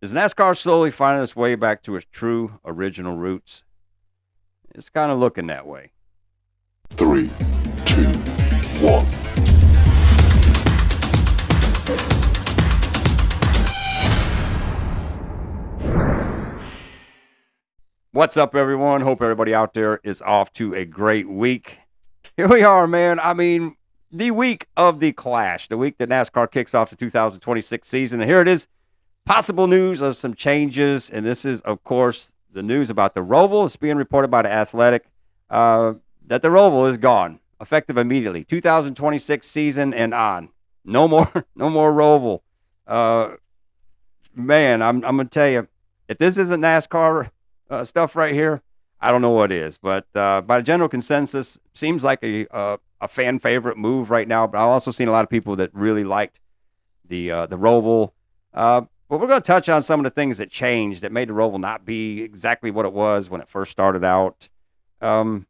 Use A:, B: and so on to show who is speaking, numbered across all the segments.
A: Is NASCAR slowly finding its way back to its true original roots? It's kind of looking that way.
B: 3, 2, 1.
A: What's up, everyone? Hope everybody out there is off to a great week. Here we are, man. I mean, the week of the Clash, the week that NASCAR kicks off the 2026 season. And here it is, possible news of some changes. And this is, of course, the news about the Roval. It's being reported by The Athletic that the Roval is gone, effective immediately. 2026 season and on. No more Roval. Man, I'm going to tell you, if this isn't NASCAR stuff right here, I don't know what is. But by general consensus, seems like a fan favorite move right now. But I've also seen a lot of people that really liked the Roval. But we're going to touch on some of the things that changed that made the Roval not be exactly what it was when it first started out. And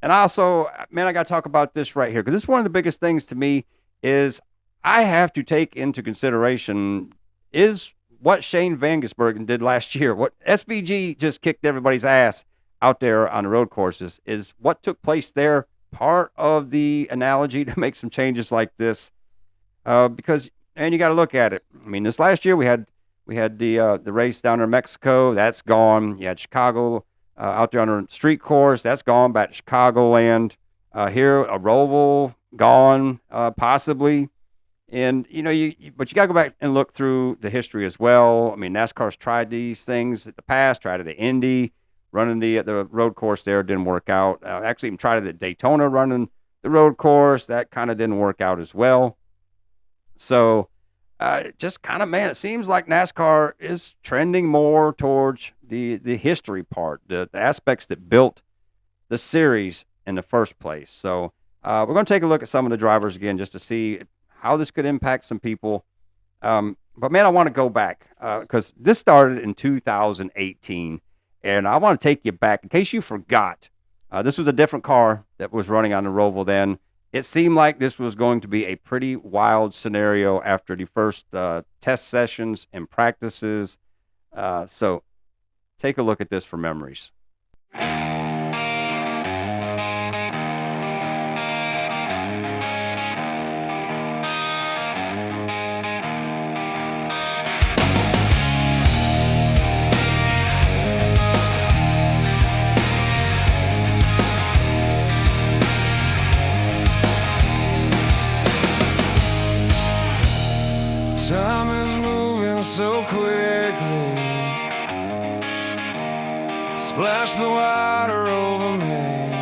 A: also, man, I got to talk about this right here because this is one of the biggest things to me is I have to take into consideration is what Shane van Gisbergen did last year. What SVG just kicked everybody's ass out there on the road courses is what took place there part of the analogy to make some changes like this? Because, and you got to look at it. I mean, this last year we had the race down in Mexico. That's gone. You had Chicago out there on a street course. That's gone back to Chicagoland. Here, a Roval gone, possibly. And, you know, but you got to go back and look through the history as well. I mean, NASCAR's tried these things in the past, tried it at Indy, running the road course there, didn't work out. Actually, even tried it at Daytona, running the road course. That kind of didn't work out as well. So, just kind of, man, it seems like NASCAR is trending more towards the history part, the aspects that built the series in the first place. So, we're going to take a look at some of the drivers again just to see how this could impact some people. But, man, I want to go back because this started in 2018, and I want to take you back. In case you forgot, this was a different car that was running on the Roval then. It seemed like this was going to be a pretty wild scenario after the first test sessions and practices. So take a look at this for memories.
C: Time is moving so quickly. Splash the water over me.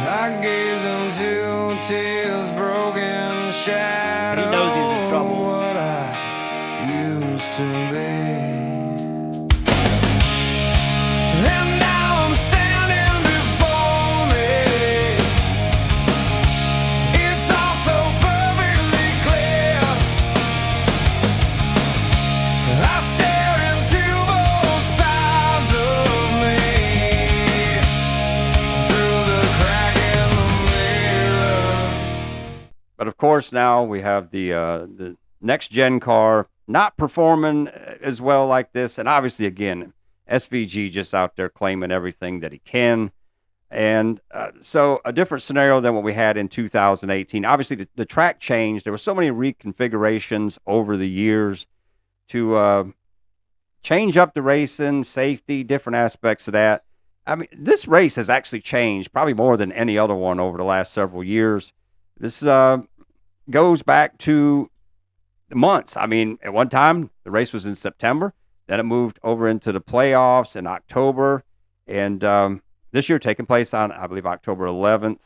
C: I gaze into tears, broken shadow.
D: He knows he's in trouble.
C: What I used to be. And now I'm standing before me. It's all so perfectly clear. I stare into both sides of me through the crack in the mirror.
A: But, of course, now we have the next-gen car not performing as well like this. And, obviously, again, SVG just out there claiming everything that he can. And so a different scenario than what we had in 2018. Obviously, the track changed. There were so many reconfigurations over the years to change up the racing, safety, different aspects of that. I mean, this race has actually changed probably more than any other one over the last several years. This goes back to the months. I mean, at one time, the race was in September. Then it moved over into the playoffs in October. And this year taking place on, I believe, October 11th.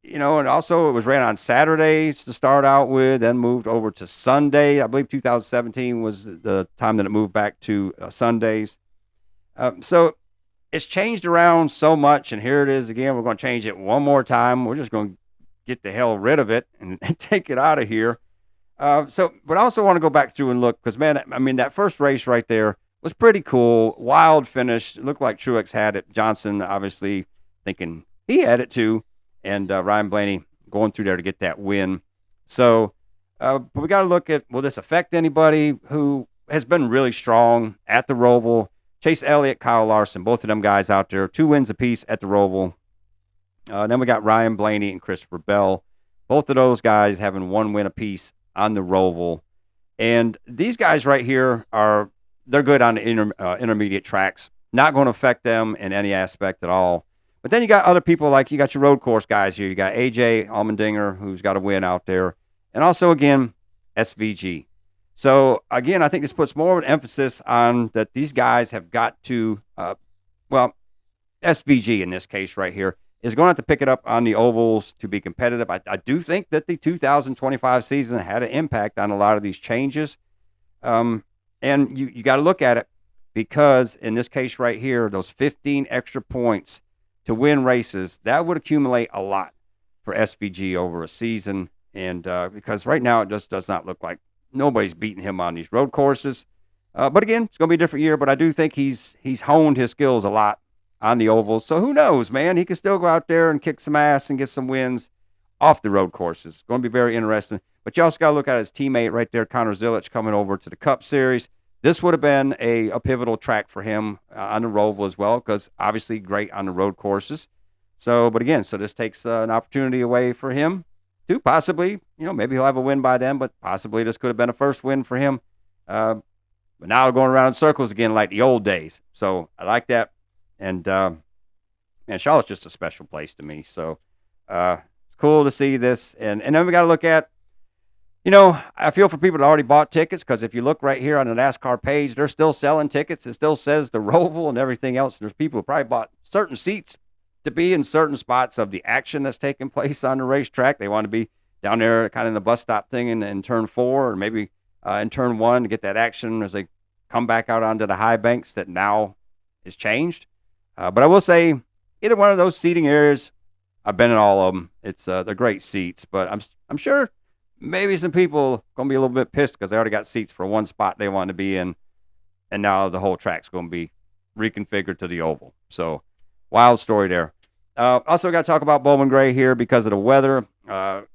A: You know, and also it was ran on Saturdays to start out with, then moved over to Sunday. I believe 2017 was the time that it moved back to Sundays. So it's changed around so much, and here it is again. We're going to change it one more time. We're just going to get the hell rid of it and take it out of here. But I also want to go back through and look because, man, I mean, that first race right there was pretty cool. Wild finish. It looked like Truex had it. Johnson, obviously, thinking he had it too. And Ryan Blaney going through there to get that win. So But we got to look at, will this affect anybody who has been really strong at the Roval? Chase Elliott, Kyle Larson, both of them guys out there, 2 wins apiece at the Roval. Then we got Ryan Blaney and Christopher Bell. Both of those guys having 1 win apiece on the Roval. And these guys right here they're good on the intermediate tracks. Not going to affect them in any aspect at all. But then you got other people, like you got your road course guys here. You got AJ Allmendinger, who's got a win out there. And also, again, SVG. So, again, I think this puts more of an emphasis on that these guys have got to, SVG in this case right here, is going to have to pick it up on the ovals to be competitive. I do think that the 2025 season had an impact on a lot of these changes. And you got to look at it, because in this case right here, those 15 extra points to win races, that would accumulate a lot for SVG over a season. And because right now it just does not look like nobody's beating him on these road courses. But again, it's going to be a different year, but I do think he's honed his skills a lot on the ovals. So who knows, man? He can still go out there and kick some ass and get some wins off the road courses. It's going to be very interesting. But you also got to look at his teammate right there, Connor Zilic, coming over to the Cup Series. This would have been a pivotal track for him on the Roval as well, because obviously great on the road courses. So, but again, so this takes an opportunity away for him to possibly, maybe he'll have a win by then, but possibly this could have been a first win for him. But now we're going around in circles again like the old days. So I like that. And Charlotte's just a special place to me. So it's cool to see this. And then we got to look at, I feel for people that already bought tickets, because if you look right here on the NASCAR page, they're still selling tickets. It still says the Roval and everything else. There's people who probably bought certain seats to be in certain spots of the action that's taking place on the racetrack. They want to be down there kind of in the bus stop thing in turn 4, or maybe in turn 1 to get that action as they come back out onto the high banks that now is changed. But I will say, either one of those seating areas, I've been in all of them. They're great seats, but I'm sure maybe some people going to be a little bit pissed because they already got seats for one spot they want to be in, and now the whole track's going to be reconfigured to the oval. So, wild story there. Also, got to talk about Bowman Gray here because of the weather. Y'all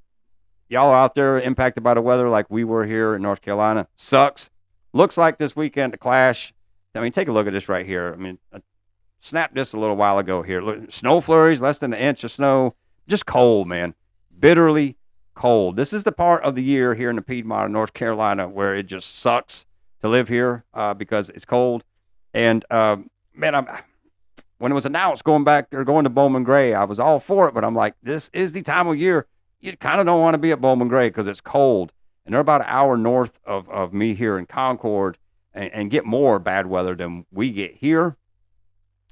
A: are out there impacted by the weather like we were here in North Carolina. Sucks. Looks like this weekend, the Clash. I mean, take a look at this right here. I mean, I snapped this a little while ago here. Look, snow flurries, less than an inch of snow. Just cold, man. Bitterly cold. This is the part of the year here in the Piedmont of North Carolina where it just sucks to live here because it's cold. And, man, when it was announced going to Bowman Gray, I was all for it, but I'm like, this is the time of year you kind of don't want to be at Bowman Gray because it's cold. And they're about an hour north of me here in Concord and get more bad weather than we get here.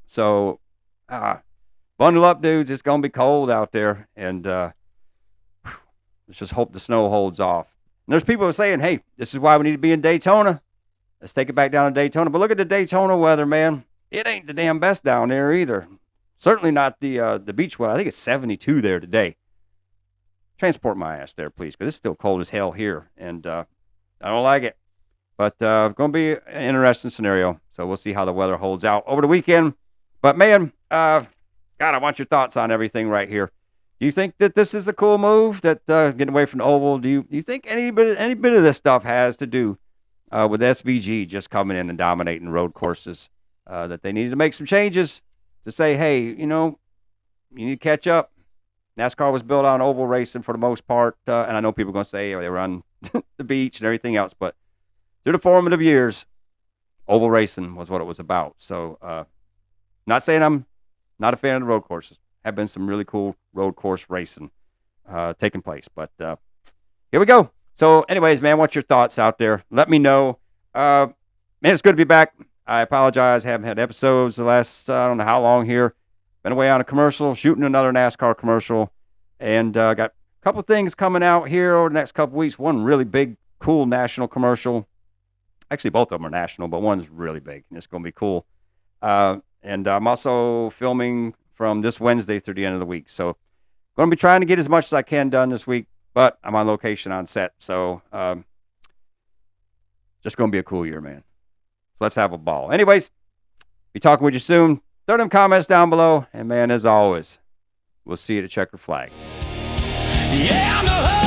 A: So, bundle up, dudes. It's going to be cold out there. And let's just hope the snow holds off. And there's people who are saying, hey, this is why we need to be in Daytona. Let's take it back down to Daytona. But look at the Daytona weather, man. It ain't the damn best down there either. Certainly not the beach weather. I think it's 72 there today. Transport my ass there, please, because it's still cold as hell here. And I don't like it. But it's going to be an interesting scenario. So we'll see how the weather holds out over the weekend. But, man, God, I want your thoughts on everything right here. Do you think that this is a cool move, that getting away from the oval? Do you think any bit of this stuff has to do with SVG just coming in and dominating road courses? That they needed to make some changes to say, hey, you need to catch up. NASCAR was built on oval racing for the most part. And I know people are going to say they were on the beach and everything else. But through the formative years, oval racing was what it was about. So, not saying I'm not a fan of the road courses. Have been some really cool road course racing taking place. But here we go. So anyways, man, what's your thoughts out there? Let me know. Man, it's good to be back. I apologize. Haven't had episodes the last, I don't know how long here. Been away on a commercial, shooting another NASCAR commercial. And got a couple things coming out here over the next couple weeks. One really big, cool national commercial. Actually, both of them are national, but one's really big. And it's going to be cool. And I'm also filming from this Wednesday through the end of the week. So going to be trying to get as much as I can done this week, but I'm on location on set. So just going to be a cool year, man. So let's have a ball. Anyways, be talking with you soon. Throw them comments down below. And, man, as always, we'll see you at the checkered flag.
C: Yeah, I'm the